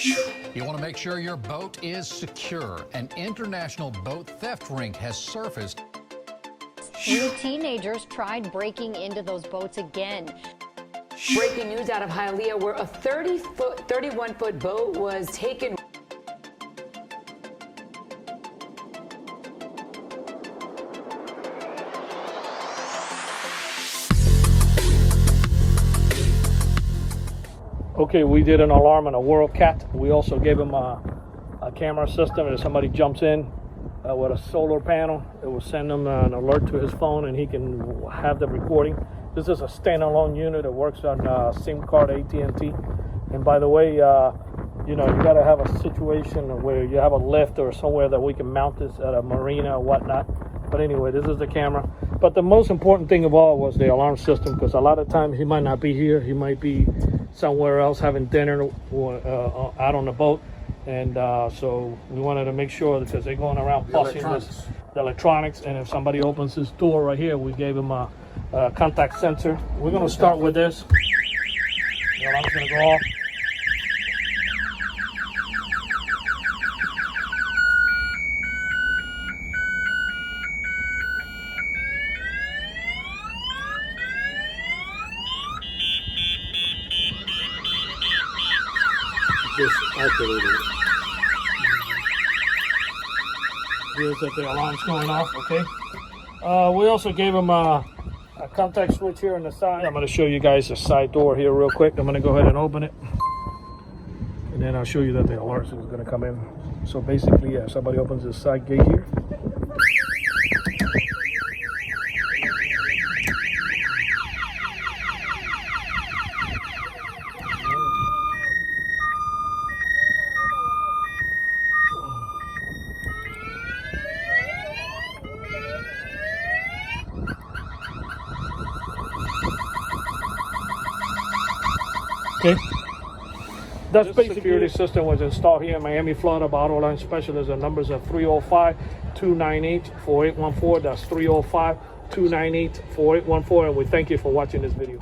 You want to make sure your boat is secure. An international boat theft ring has surfaced. New teenagers tried breaking into those boats again. Breaking news out of Hialeah, where a 31-foot boat was taken. Okay, we did an alarm on a WorldCat. We also gave him a camera system, and if somebody jumps in with a solar panel, it will send him an alert to his phone, and he can have the recording. This is a standalone unit. It works on SIM card AT&T. And by the way, you got to have a situation where you have a lift or somewhere that we can mount this at a marina or whatnot. But anyway, this is the camera. But the most important thing of all was the alarm system, because a lot of times he might not be here. He might be somewhere else having dinner or out on the boat. And so we wanted to make sure, because they're going around fussing the electronics. And if somebody opens this door right here, we gave him a contact sensor. We're going to start with this. The alarm's going to go off. Just activated it. Here's that the alarm's going off, okay? We also gave him a contact switch here on the side. I'm going to show you guys the side door here real quick. I'm going to go ahead and open it. And then I'll show you that the alert is going to come in. So basically, yeah, somebody opens this side gate here. Okay, that's basically security system was installed here in Miami, Florida by Autoline Specialists. The numbers are 305-298-4814. That's 305-298-4814. And we thank you for watching this video.